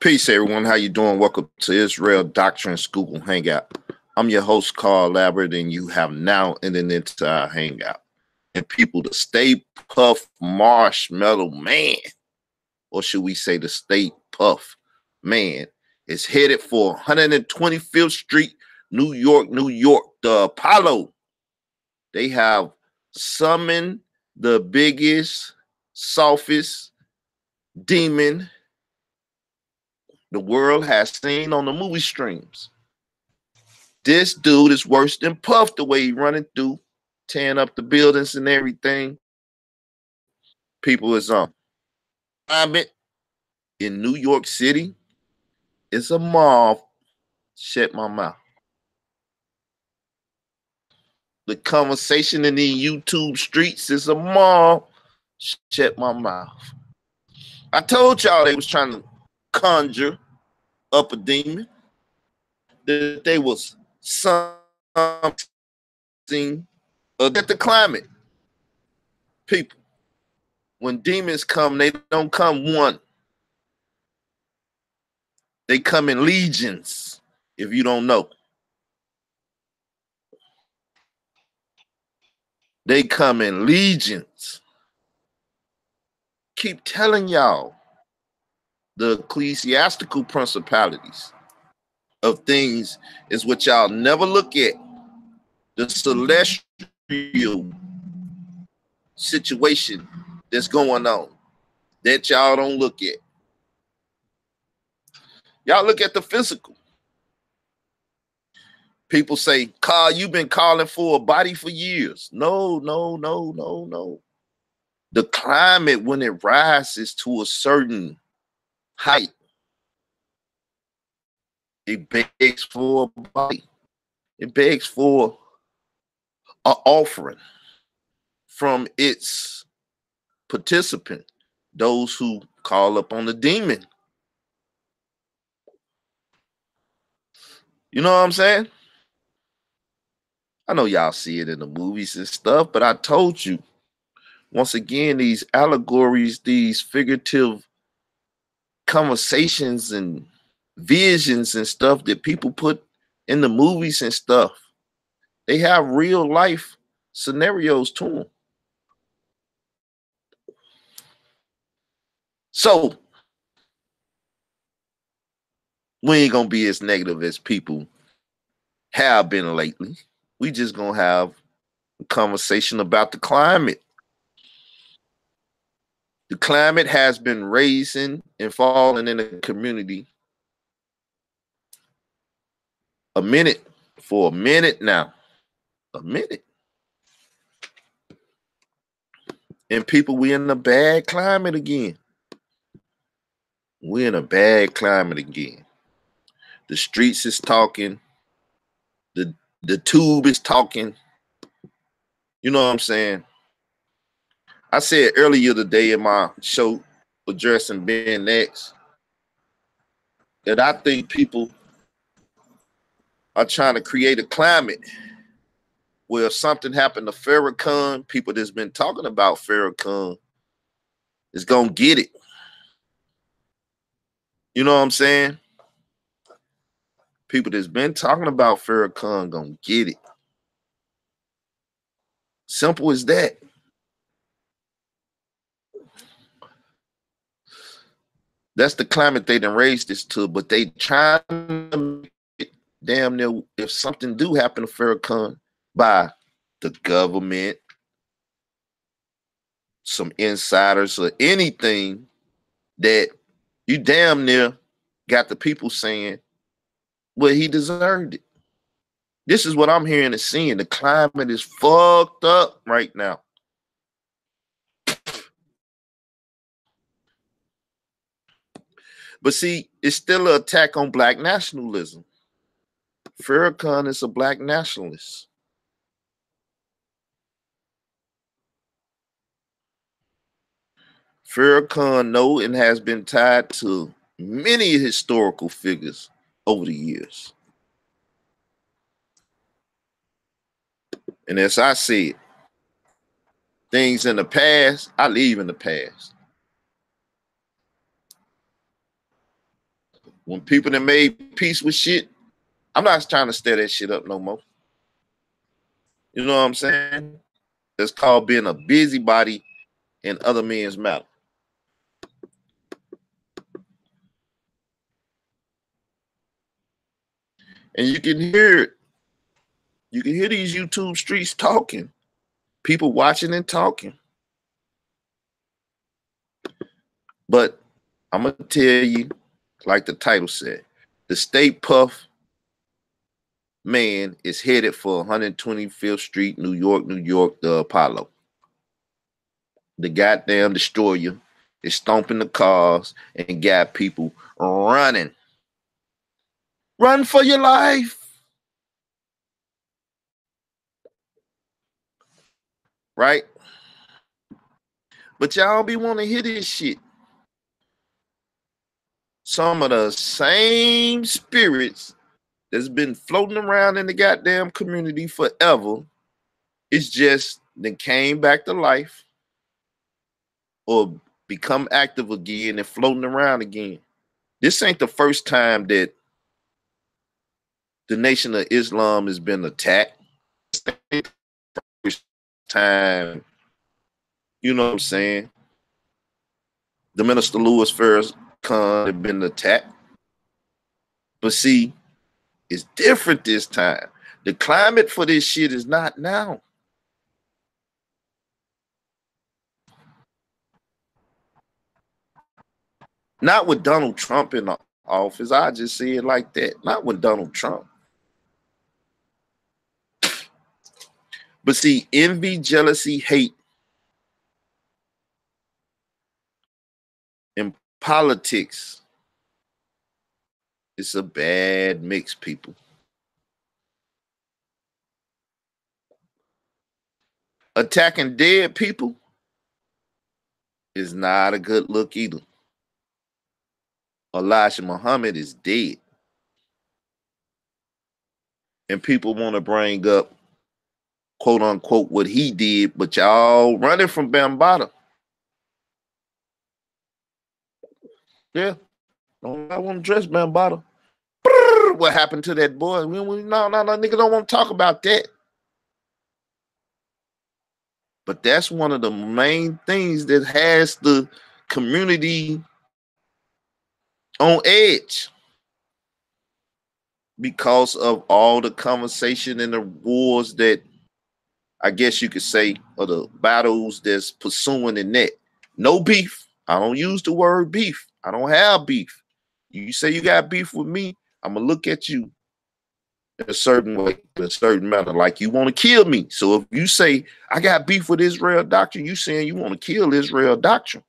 Peace, everyone. How you doing? Welcome to Israel Doctrine Google Hangout. I'm your host, Carl Lambert, and you have now entered into our Hangout. And people, the Stay Puft Marshmallow Man, or should we say the Stay Puft Man, is headed for 125th Street, New York, New York, the Apollo. They have summoned the biggest, softest demon the world has seen on the movie streams. This dude is worse than Puff the way he running through, tearing up the buildings and everything. People is on. Climate in New York City is a mob. Shut my mouth. The conversation in the YouTube streets is a mob. Shut my mouth. I told y'all they was trying to conjure up a demon. That they was something that the climate. People, when demons come, they don't come one. They come in legions, if you don't know. They come in legions. Keep telling y'all the ecclesiastical principalities of things is what y'all never look at. The celestial situation that's going on that y'all don't look at. Y'all look at the physical. People say, Carl, you've been calling for a body for years. No. The climate, when it rises to a certain height, it begs for a body. It begs for an offering from its participant, those who call up on the demon. You know what I'm saying? I know y'all see it in the movies and stuff, but I told you, once again, these allegories, these figurative conversations and visions and stuff that people put in the movies and stuff, they have real life scenarios to them. So we ain't gonna be as negative as people have been lately. We just gonna have a conversation about the climate. The climate has been raising and falling in the community for a minute now. A minute. And people, we in a bad climate again. We're in a bad climate again. The streets is talking. The tube is talking. You know what I'm saying? I said earlier today in my show addressing Ben X that I think people are trying to create a climate where if something happened to Farrakhan, people that's been talking about Farrakhan is gonna get it. You know what I'm saying? People that's been talking about Farrakhan gonna get it. Simple as that. That's the climate they done raised this to, but they trying to make it damn near if something do happen to Farrakhan by the government, some insiders, or anything, that you damn near got the people saying, well, he deserved it. This is what I'm hearing and seeing. The climate is fucked up right now. But see, it's still an attack on black nationalism. Farrakhan is a black nationalist. Farrakhan knows and has been tied to many historical figures over the years. And as I said, things in the past, I leave in the past. When people that made peace with shit, I'm not trying to stir that shit up no more. You know what I'm saying? That's called being a busybody in other men's matter. And you can hear it. You can hear these YouTube streets talking. People watching and talking. But I'm going to tell you, like the title said, the State Puff man is headed for 125th Street, New York, the Apollo. The goddamn destroyer is stomping the cars and got people running. Run for your life. Right? But y'all be wanting to hear this shit. Some of the same spirits that's been floating around in the goddamn community forever, it's just then came back to life or become active again and floating around again. This ain't the first time that the Nation of Islam has been attacked. This ain't the first time, you know what I'm saying? The Minister Louis Farrakhan had been attacked. But see, it's different this time. The climate for this shit is not now. Not with Donald Trump in the office. I just say it like that. Not with Donald Trump. But see, envy, jealousy, hate in politics, it's a bad mix, people. Attacking dead people is not a good look either. Elijah Muhammad is dead. And people want to bring up, quote unquote, what he did, but y'all running from Bambaataa. Yeah. I want to dress Bambaataa. What happened to that boy? No, nigga don't want to talk about that. But that's one of the main things that has the community on edge because of all the conversation and the wars that I guess you could say are the battles that's pursuing in that. No beef. I don't use the word beef. I don't have beef. You say you got beef with me, I'm going to look at you in a certain way, in a certain manner, like you want to kill me. So if you say, I got beef with Israel Doctrine, you saying you want to kill Israel Doctrine.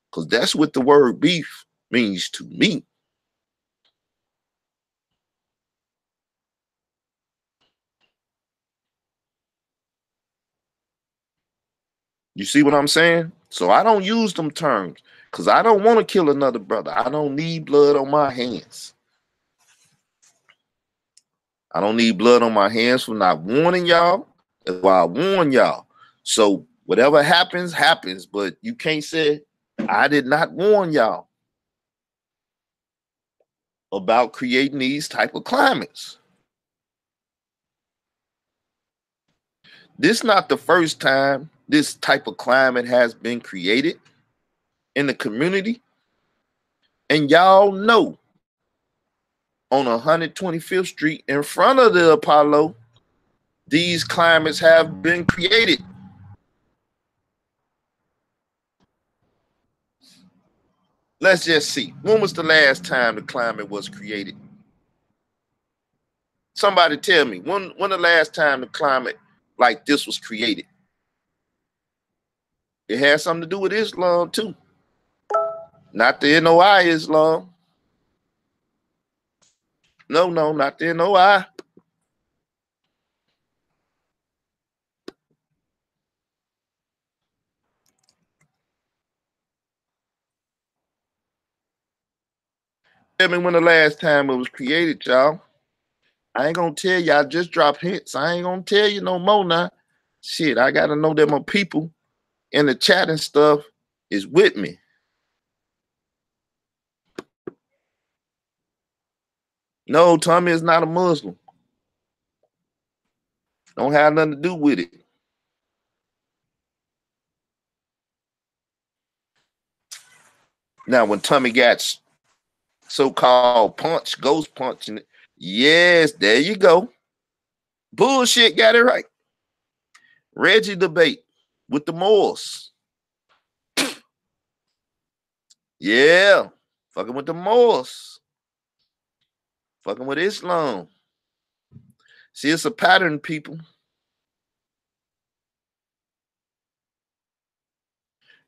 Because that's what the word beef means to me. You see what I'm saying? So I don't use them terms because I don't want to kill another brother. I don't need blood on my hands. I don't need blood on my hands for not warning y'all. That's why I warn y'all. So whatever happens, happens. But you can't say, I did not warn y'all about creating these type of climates. This is not the first time this type of climate has been created in the community. And y'all know on 125th Street in front of the Apollo, these climates have been created. Let's just see. When was the last time the climate was created? Somebody tell me, when the last time the climate like this was created? It has something to do with Islam too. Not the NOI Islam. No, not the NOI. Tell me when the last time it was created, y'all. I ain't gonna tell y'all, just drop hints. I ain't gonna tell you no more now. Shit, I gotta know that my people in the chat and stuff is with me. No, Tommy is not a Muslim. Don't have nothing to do with it. Now, when Tommy got so-called ghost punching, yes, there you go. Bullshit, got it right. Reggie debate with the Moors. Yeah, fucking with the Moors. Fucking with Islam. See, it's a pattern, people.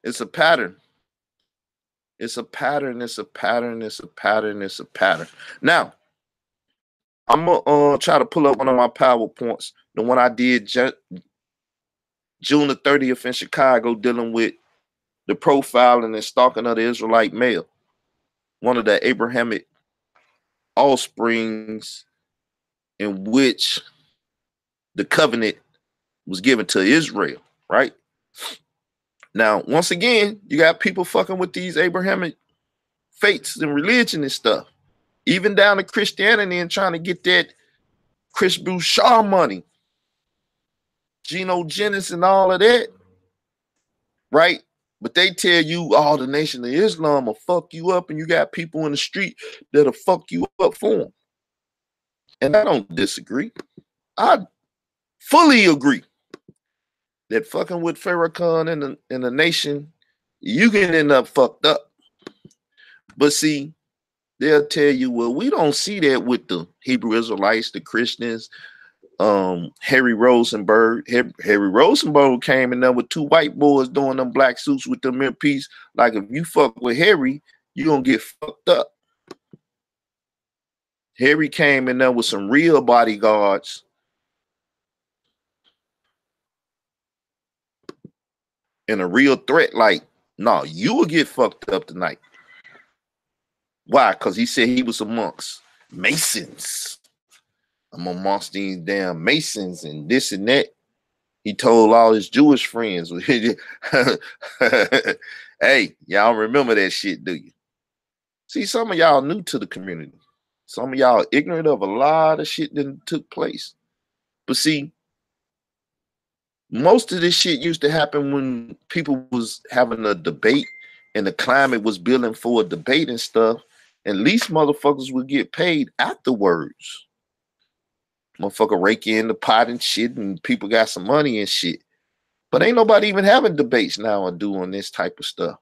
It's a pattern. It's a pattern. It's a pattern. It's a pattern. It's a pattern. Now, I'm gonna try to pull up one of my PowerPoints. The one I did June the 30th in Chicago, dealing with the profiling and stalking of the Israelite male, one of the Abrahamic offsprings in which the covenant was given to Israel, right? Now, once again, you got people fucking with these Abrahamic faiths and religion and stuff, even down to Christianity, and trying to get that Chris Bouchard money, Geno Jennings and all of that, right? But they tell you, oh, the Nation of Islam will fuck you up, and you got people in the street that'll fuck you up for them. And I don't disagree. I fully agree that fucking with Farrakhan in the nation, you can end up fucked up. But see, they'll tell you, well, we don't see that with the Hebrew Israelites, the Christians. Harry Rosenberg came in there with two white boys doing them black suits with them MPs. Like, if you fuck with Harry, you're gonna get fucked up. Harry came in there with some real bodyguards and a real threat. Like, no, you will get fucked up tonight. Why? Because he said he was amongst Masons. I'm amongst these damn Masons and this and that. He told all his Jewish friends, hey, y'all remember that shit, do you? See, some of y'all new to the community. Some of y'all ignorant of a lot of shit that took place. But see, most of this shit used to happen when people was having a debate and the climate was building for a debate and stuff. At least motherfuckers would get paid afterwards. Motherfucker rake in the pot and shit, and people got some money and shit. But ain't nobody even having debates now or doing this type of stuff.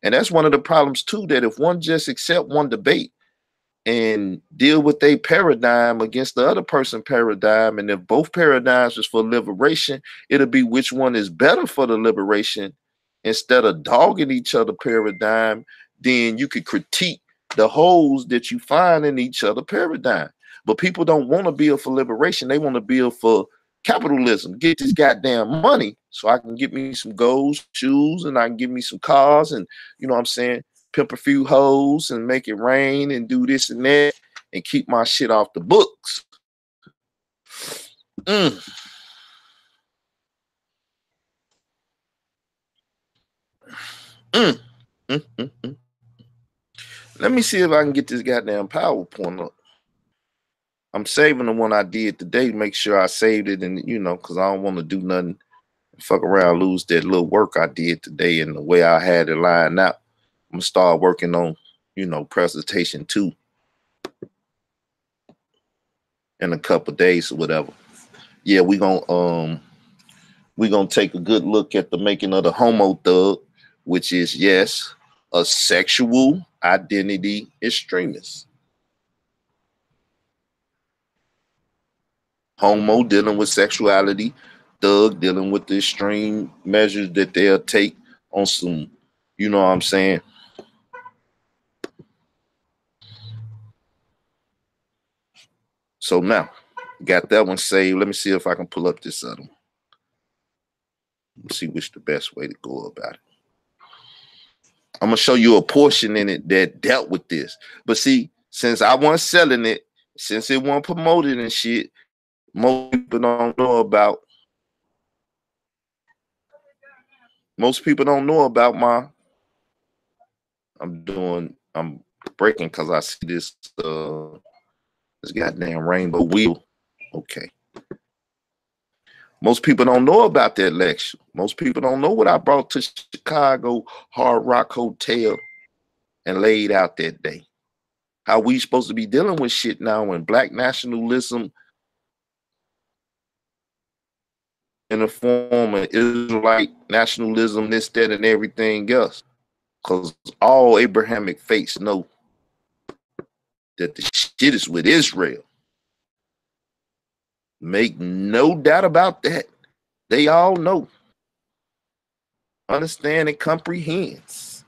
And that's one of the problems too, that if one just accept one debate and deal with a paradigm against the other person paradigm, and if both paradigms is for liberation, it'll be which one is better for the liberation. Instead of dogging each other paradigm, then you could critique the holes that you find in each other paradigm. But people don't want to build for liberation. They want to build for capitalism. Get this goddamn money so I can get me some gold shoes and I can get me some cars and, you know what I'm saying, pimp a few hoes and make it rain and do this and that and keep my shit off the books. Let me see if I can get this goddamn PowerPoint up. I'm saving the one I did today. Make sure I saved it, and you know, because I don't want to do nothing, fuck around, lose that little work I did today and the way I had it lined out. I'm gonna start working on, you know, presentation 2 in a couple of days or whatever. Yeah, we gonna take a good look at the making of the homo thug, which is, yes, a sexual identity extremist. Homo dealing with sexuality, thug dealing with the extreme measures that they'll take on some, you know what I'm saying? So now, got that one saved. Let me see if I can pull up this other one. Let's see which the best way to go about it. I'm gonna show you a portion in it that dealt with this. But see, since I wasn't selling it, since it wasn't promoted and shit, most people don't know about. Most people don't know about my. I'm breaking because I see this This goddamn rainbow wheel. Okay. Most people don't know about that lecture. Most people don't know what I brought to Chicago Hard Rock Hotel and laid out that day. How we supposed to be dealing with shit now when black nationalism in the form of Israelite nationalism, this, that, and everything else. Because all Abrahamic faiths know that the shit is with Israel. Make no doubt about that. They all know, understand, and comprehends.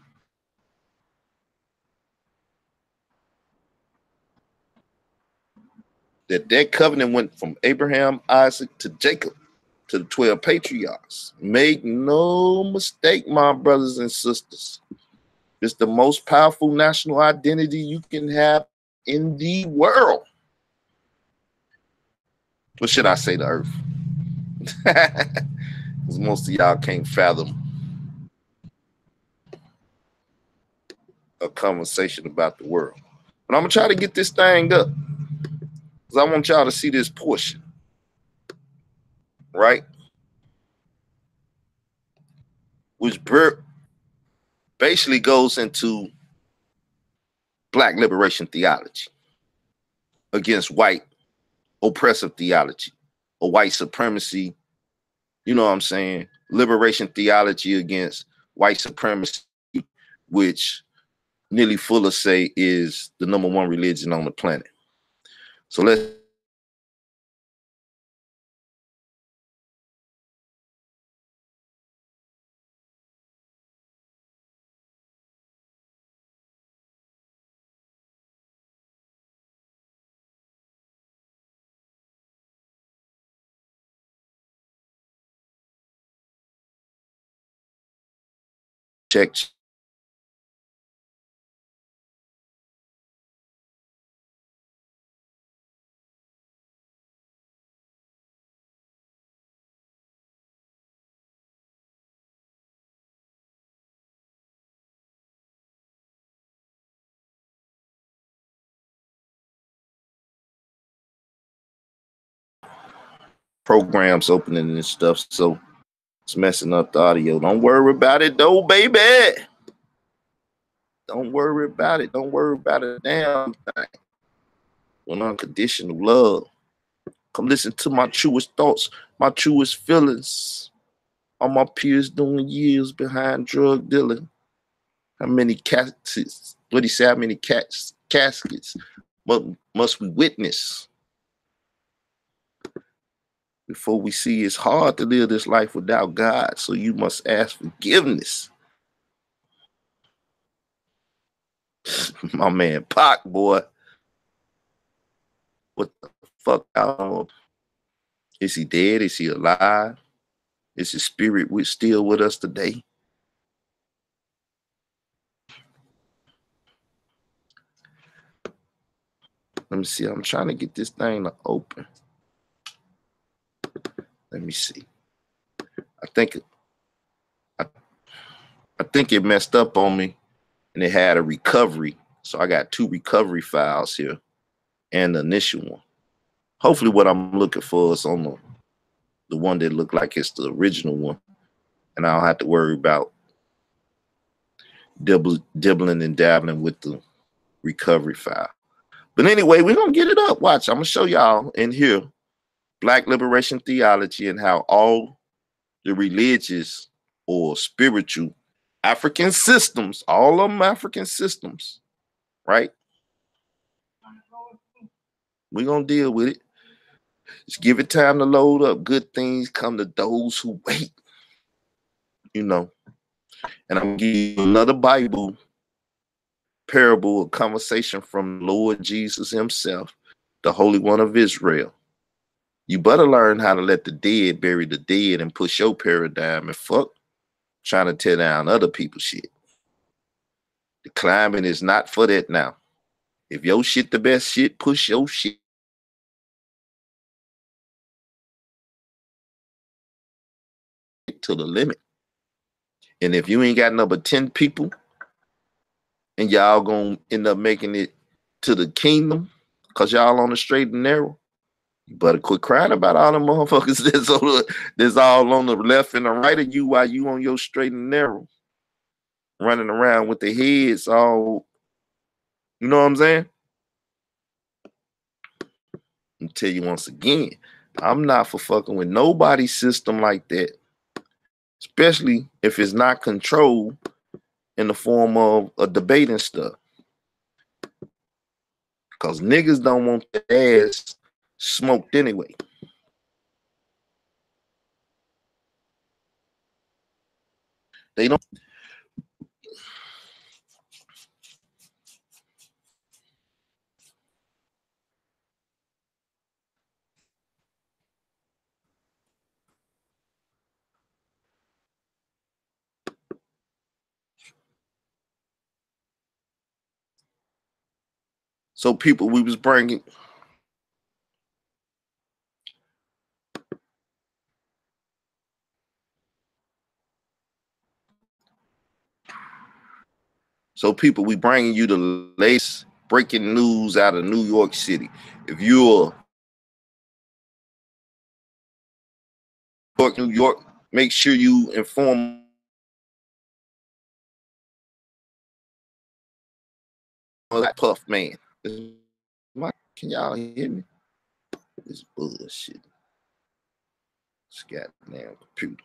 That covenant went from Abraham, Isaac, to Jacob, to the 12 patriarchs. Make no mistake, my brothers and sisters. It's the most powerful national identity you can have in the world. What should I say, the earth? Because most of y'all can't fathom a conversation about the world. But I'm going to try to get this thing up, because I want y'all to see this portion. Right? Which basically goes into black liberation theology against white oppressive theology or white supremacy. You know what I'm saying? Liberation theology against white supremacy, which Neely Fuller say is the #1 religion on the planet. So let's check. Programs opening and stuff, so it's messing up the audio. Don't worry about it though, baby. Don't worry about it. Don't worry about it. Damn thing. When unconditional love. Come listen to my truest thoughts, my truest feelings. All my peers doing years behind drug dealing. How many caskets? What he say? How many caskets must we witness before we see it's hard to live this life without God? So you must ask forgiveness. My man Pac, boy. What the fuck? Is he dead? Is he alive? Is his spirit still with us today? Let me see. I'm trying to get this thing to open. Let me see. I think it messed up on me, and it had a recovery. So I got 2 recovery files here and the initial one. Hopefully what I'm looking for is on the one that looked like it's the original one, and I don't have to worry about dibbling and dabbling with the recovery file. But anyway, we're going to get it up. Watch, I'm going to show y'all in here black liberation theology and how all the religious or spiritual African systems, all of them African systems, right? We're going to deal with it. Just give it time to load up. Good things come to those who wait, you know. And I'm going to give you another Bible parable, a conversation from Lord Jesus himself, the Holy One of Israel. You better learn how to let the dead bury the dead and push your paradigm and fuck trying to tear down other people's shit. The climate is not for that now. If your shit the best shit, push your shit to the limit. And if you ain't got number 10 people and y'all gonna end up making it to the kingdom because y'all on the straight and narrow. You better quit crying about all the motherfuckers that's all on the left and the right of you while you on your straight and narrow, running around with their heads all, you know what I'm saying? I'll tell you once again, I'm not for fucking with nobody's system like that, especially if it's not controlled in the form of a debate and stuff. Because niggas don't want their ass smoked anyway. They don't. So people we was bringing. So people, we bringing you the latest breaking news out of New York City. If you're New York, make sure you inform that Puff man. Can y'all hear me? This bullshit. This goddamn computer.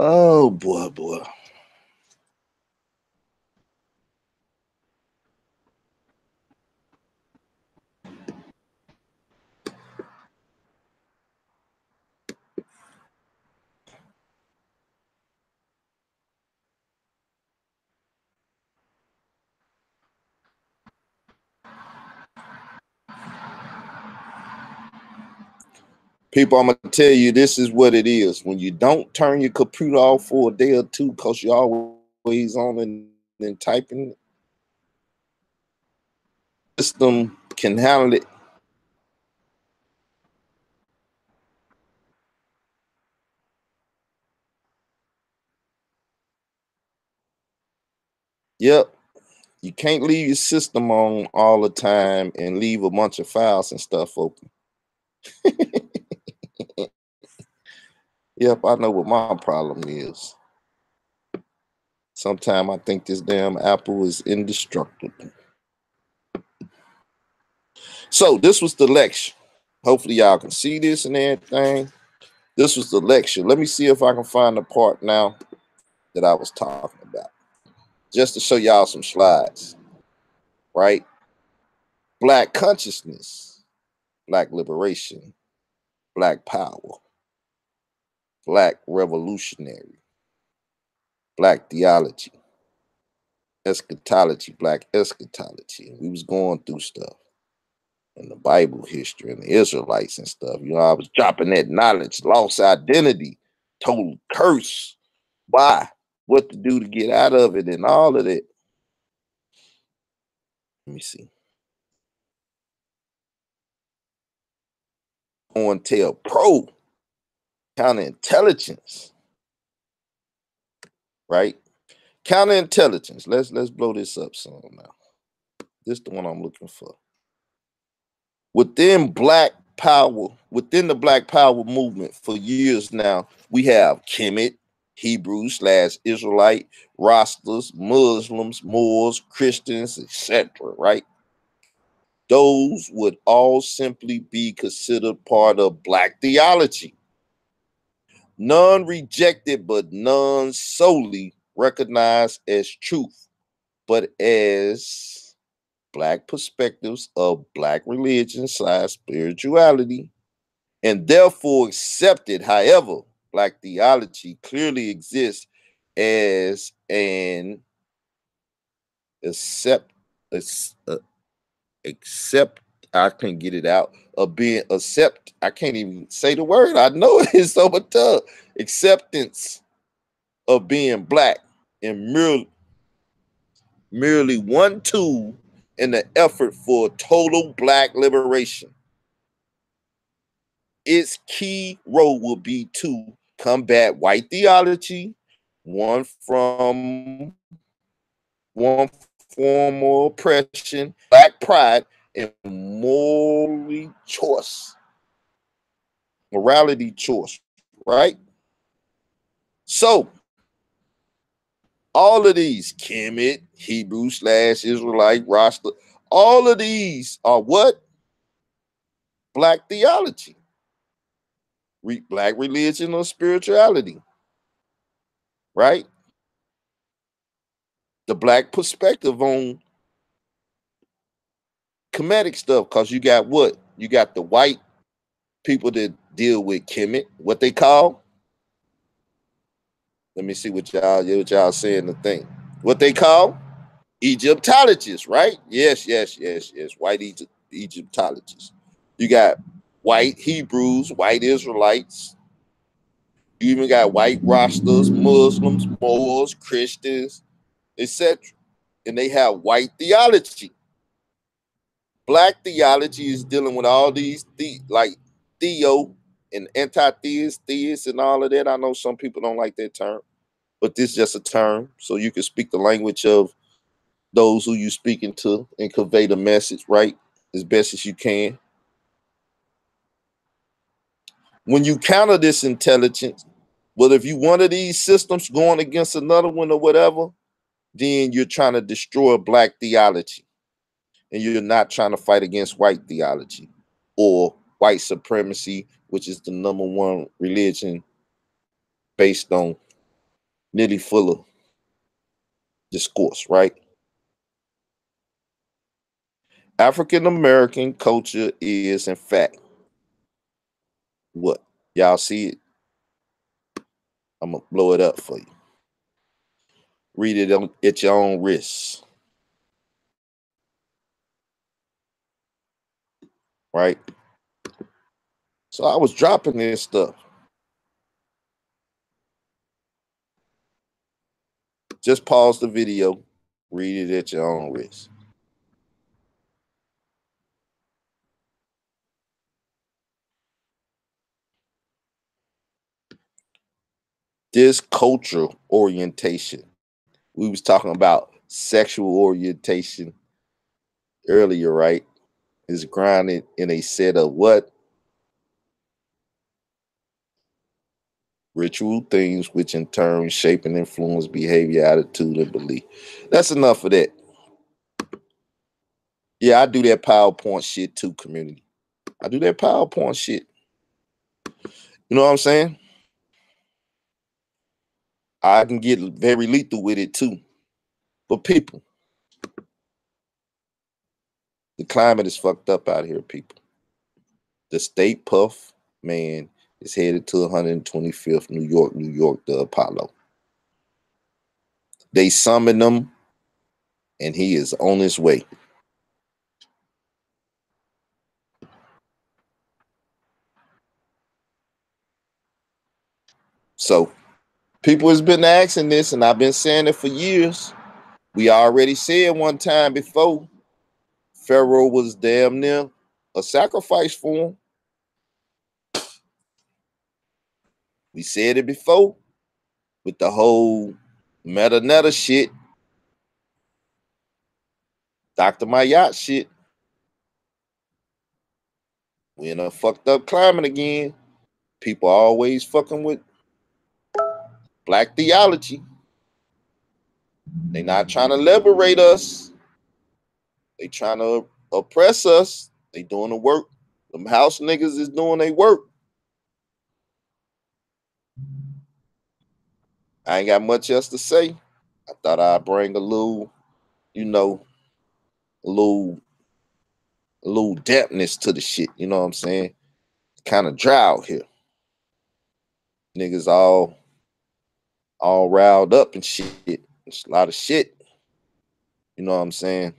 Oh boy. People, I'm gonna tell you, this is what it is. When you don't turn your computer off for a day or two because you're always on and typing, the system can handle it. Yep. You can't leave your system on all the time and leave a bunch of files and stuff open. Yep, I know what my problem is. Sometimes I think this damn Apple is indestructible. So this was the lecture. Hopefully y'all can see this and everything. This was the lecture. Let me see if I can find the part now that I was talking about. Just to show y'all some slides, right? Black consciousness, Black liberation, Black power, Black revolutionary, Black theology, eschatology, Black eschatology. We was going through stuff in the Bible history and the Israelites and stuff. You know, I was dropping that knowledge, lost identity, total curse. Why? What to do to get out of it and all of that. Let me see. On Pro, counterintelligence, right? Counterintelligence. Let's blow this up some now. This is the one I'm looking for. Within the Black Power movement for years now, we have Kemet, Hebrew/Israelite, Rastas, Muslims, Moors, Christians, etc. Right? Those would all simply be considered part of Black theology. None rejected, but none solely recognized as truth, but as Black perspectives of Black religion/spirituality, and therefore accepted. However, Black theology clearly exists as an accept, accept, I can't get it out, of being accept, I can't even say the word, I know it's so much tough. Acceptance of being black, and merely one tool in the effort for total black liberation. Its key role will be to combat white theology, one from one form of oppression, black pride, and morality choice, right? So all of these, Kemet, Hebrew / Israelite, Rasta, all of these are what? Black theology, black religion or spirituality, right? The black perspective on Kemetic stuff, because you got what? You got the white people that deal with Kemet, what they call, let me see what y'all saying the thing. What they call Egyptologists, right? Yes. White Egyptologists. You got white Hebrews, white Israelites. You even got white Rastas, Muslims, Moors, Christians, etc. And they have white theology. Black theology is dealing with all these like theo and anti-theist, theists, and all of that. I know some people don't like that term, but this is just a term so you can speak the language of those who you're speaking to and convey the message right as best as you can. When you counter this intelligence, but if you one of these systems going against another one or whatever, then you're trying to destroy black theology, and you're not trying to fight against white theology or white supremacy, which is the #1 religion based on nearly full of discourse, right? African American culture is, in fact, what? Y'all see it? I'm gonna blow it up for you. Read it at your own risk, right? So I was dropping this stuff. Just pause the video, read it at your own risk. This cultural orientation, we was talking about sexual orientation earlier, right? Is grounded in a set of what? Ritual things, which in turn shape and influence behavior, attitude, and belief. That's enough of that. Yeah, I do that PowerPoint shit too, community. I do that PowerPoint shit. You know what I'm saying? I can get very lethal with it too. But people, the climate is fucked up out here, people. The state Puff man is headed to 125th New York, the Apollo. They summoned him, and he is on his way. So people has been asking this, and I've been saying it for years. We already said one time before, Pharaoh was damn near a sacrifice for him. We said it before with the whole meta shit, Dr. Mayat shit. We in a fucked up climate again. People always fucking with black theology. They not trying to liberate us. They trying to oppress us. They doing the work. Them house niggas is doing their work. I ain't got much else to say. I thought I'd bring a little, you know, a little dampness to the shit. You know what I'm saying? Kind of dry out here. Niggas all riled up and shit. It's a lot of shit. You know what I'm saying?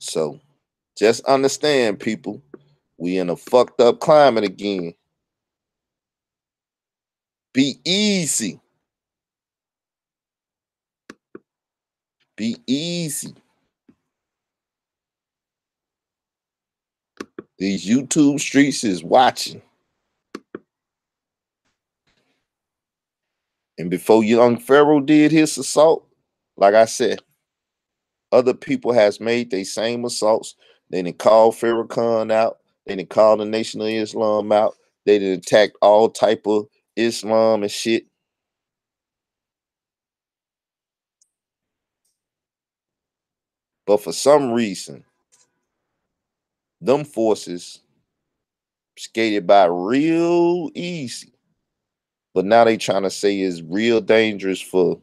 So just understand, people, we in a fucked up climate again. Be easy. Be easy. These YouTube streets is watching. And before young Pharaoh did his assault, like I said, other people has made their same assaults. They didn't call Farrakhan out. They didn't call the Nation of Islam out. They didn't attack all type of Islam and shit. But for some reason, them forces skated by real easy. But now they trying to say it's real dangerous for,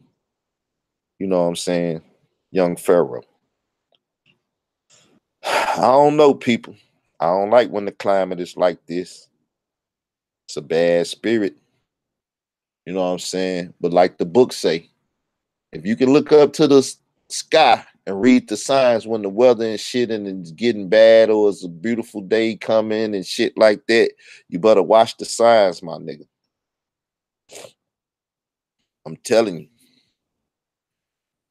you know what I'm saying, young Pharaoh. I don't know, people. I don't like when the climate is like this. It's a bad spirit. You know what I'm saying? But like the book say, if you can look up to the sky and read the signs when the weather and shit and it's getting bad or it's a beautiful day coming and shit like that, you better watch the signs, my nigga. I'm telling you.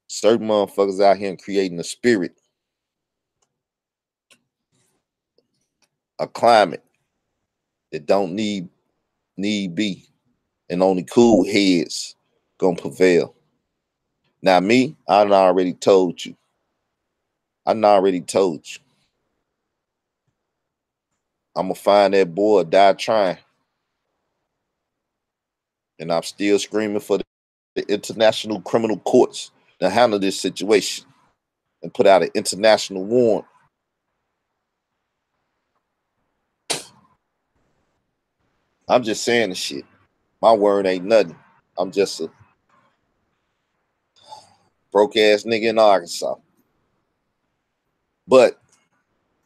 Certain motherfuckers out here creating a spirit, a climate that don't need be, and only cool heads gonna prevail. Now me, I done already told you. I done already told you. I'm gonna find that boy or die trying. And I'm still screaming for the international criminal courts to handle this situation and put out an international warrant. I'm just saying the shit. My word ain't nothing. I'm just a broke ass nigga in Arkansas. But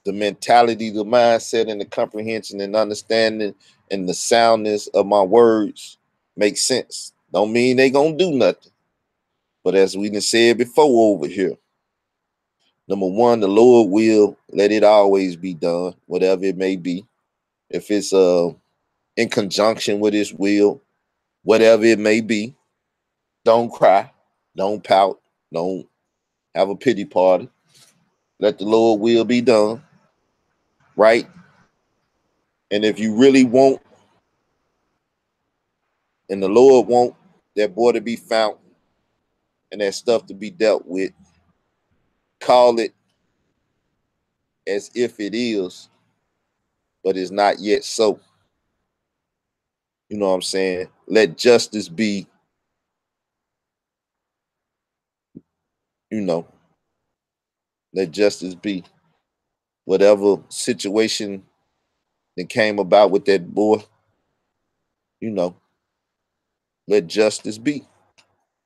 the mentality, the mindset, and the comprehension and understanding and the soundness of my words makes sense. Don't mean they gonna do nothing. But as we done said before over here, number one, the Lord will let it always be done, whatever it may be. If it's in conjunction with his will, whatever it may be, don't cry, don't pout, don't have a pity party. Let the Lord will be done, right? And if you really want, and the Lord want that boy to be found and that stuff to be dealt with, call it as if it is, but it's not yet so. You know what I'm saying? Let justice be, you know, let justice be. Whatever situation that came about with that boy, you know, let justice be.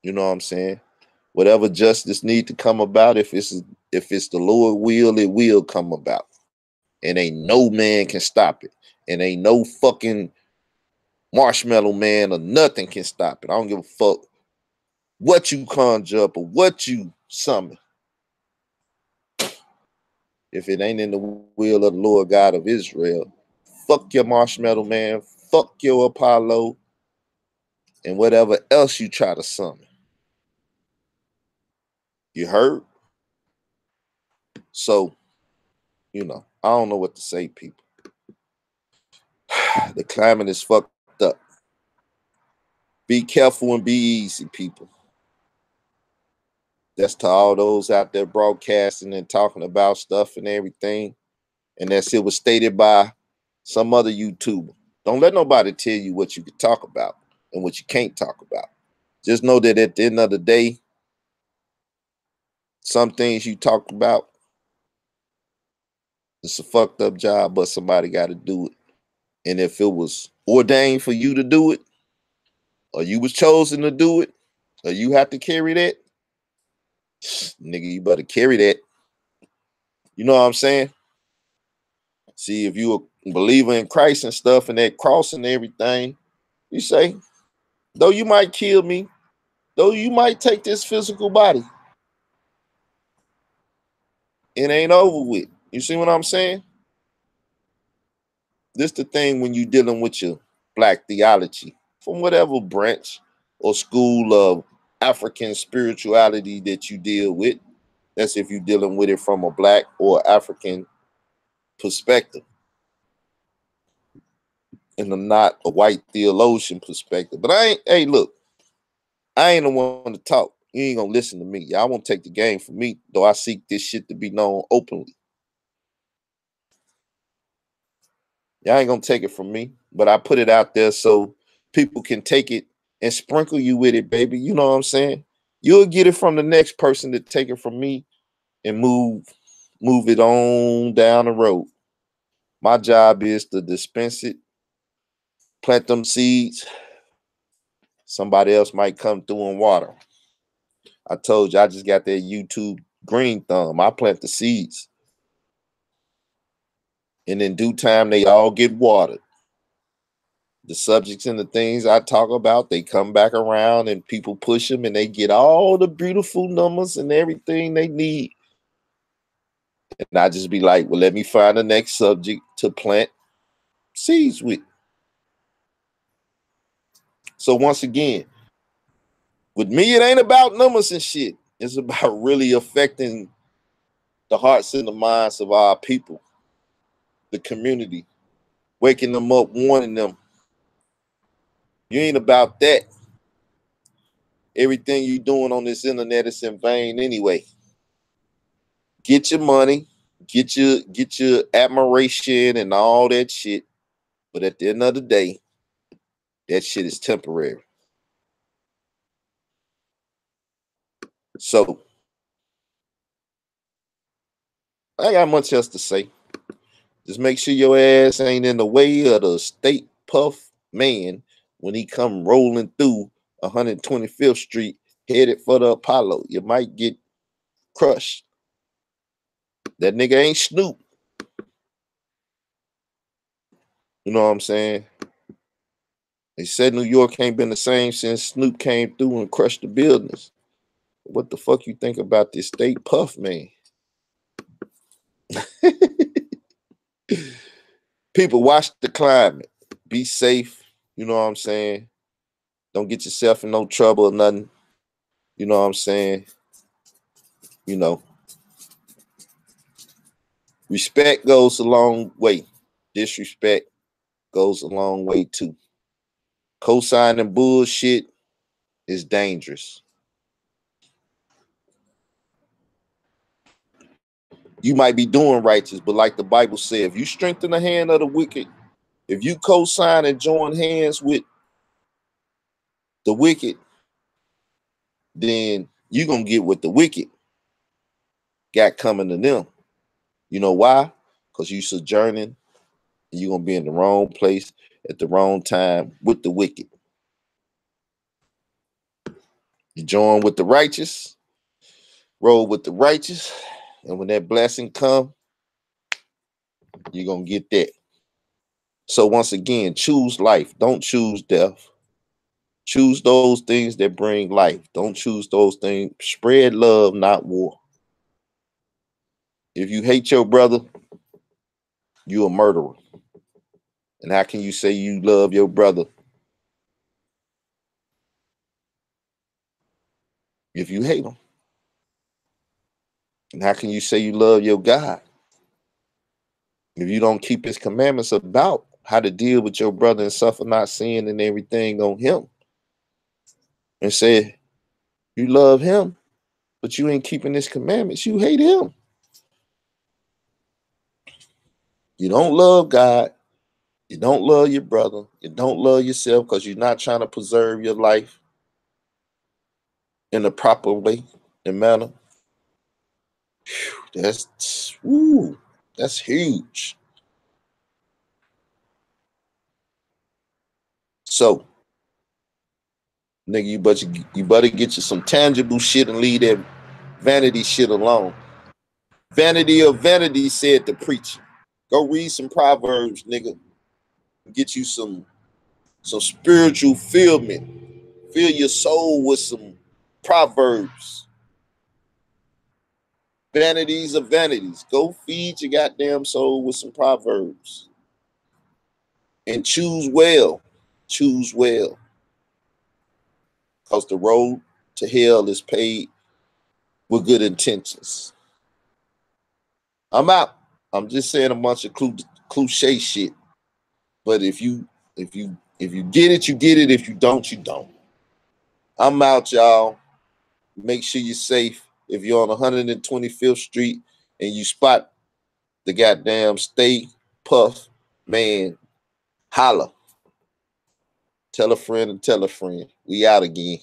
You know what I'm saying? Whatever justice need to come about, if it's the Lord will, it will come about. And ain't no man can stop it. And ain't no fucking marshmallow man or nothing can stop it. I don't give a fuck what you conjure up or what you summon. If it ain't in the will of the Lord God of Israel, fuck your marshmallow man, fuck your Apollo, and whatever else you try to summon. You heard? So, you know, I don't know what to say, people. The climate is fucked up. Be careful and be easy, people. That's to all those out there broadcasting and talking about stuff and everything. And that's it was stated by some other YouTuber. Don't let nobody tell you what you can talk about and what you can't talk about. Just know that at the end of the day, some things you talk about, it's a fucked up job, but somebody got to do it. And if it was ordained for you to do it, or you was chosen to do it, or you have to carry that, nigga, you better carry that. You know what I'm saying? See, if you a believer in Christ and stuff and that cross and everything, you say, though you might kill me, though you might take this physical body, it ain't over with. You see what I'm saying? This the thing when you dealing with your black theology from whatever branch or school of African spirituality that you deal with. That's if you're dealing with it from a black or African perspective and not a white theologian perspective. But I ain't, hey, look, I ain't the one to talk. You ain't gonna listen to me. Y'all won't take the game from me, though I seek this shit to be known openly. Y'all ain't gonna take it from me, but I put it out there so people can take it and sprinkle you with it, baby. You know what I'm saying? You'll get it from the next person to take it from me and move it on down the road. My job is to dispense it, plant them seeds. Somebody else might come through and water. I told you I just got that YouTube green thumb. I plant the seeds. And in due time, they all get watered. The subjects and the things I talk about, they come back around and people push them and they get all the beautiful numbers and everything they need. And I just be like, well, let me find the next subject to plant seeds with. So once again, with me, it ain't about numbers and shit. It's about really affecting the hearts and the minds of our people, the community, waking them up, warning them. You ain't about that. Everything you doing on this internet is in vain anyway. Get your money, get your admiration and all that shit. But at the end of the day, that shit is temporary. So I ain't got much else to say. Just make sure your ass ain't in the way of the state puff man when he come rolling through 125th Street headed for the Apollo. You might get crushed. That nigga ain't Snoop. You know what I'm saying? They said New York ain't been the same since Snoop came through and crushed the buildings. What the fuck you think about this state puff man? People, watch the climate. Be safe. You know what I'm saying? Don't get yourself in no trouble or nothing. You know what I'm saying? You know, respect goes a long way. Disrespect goes a long way too. Co-signing bullshit is dangerous. You might be doing righteous, but like the Bible said, if you strengthen the hand of the wicked, if you co-sign and join hands with the wicked, then you're going to get what the wicked got coming to them. You know why? Because you sojourning, and you're going to be in the wrong place at the wrong time with the wicked. You join with the righteous, roll with the righteous, and when that blessing come, you're going to get that. So once again, choose life. Don't choose death. Choose those things that bring life. Don't choose those things. Spread love, not war. If you hate your brother, you're a murderer. And how can you say you love your brother if you hate him? And how can you say you love your God if you don't keep his commandments about how to deal with your brother and suffer not sin and everything on him? And say you love him, but you ain't keeping his commandments. You hate him. You don't love God. You don't love your brother. You don't love yourself because you're not trying to preserve your life in a proper way and manner. That's huge. So, nigga, you better get you some tangible shit and leave that vanity shit alone. Vanity of vanity, said the preacher. Go read some Proverbs, nigga. Get you some spiritual fulfillment. Fill your soul with some Proverbs. Vanities of vanities. Go feed your goddamn soul with some proverbs. And choose well. Choose well. Because the road to hell is paved with good intentions. I'm out. I'm just saying a bunch of cliche shit. But if you get it, you get it. If you don't, you don't. I'm out, y'all. Make sure you're safe. If you're on 125th Street and you spot the goddamn Stay Puft, man, holla. Tell a friend and tell a friend. We out again.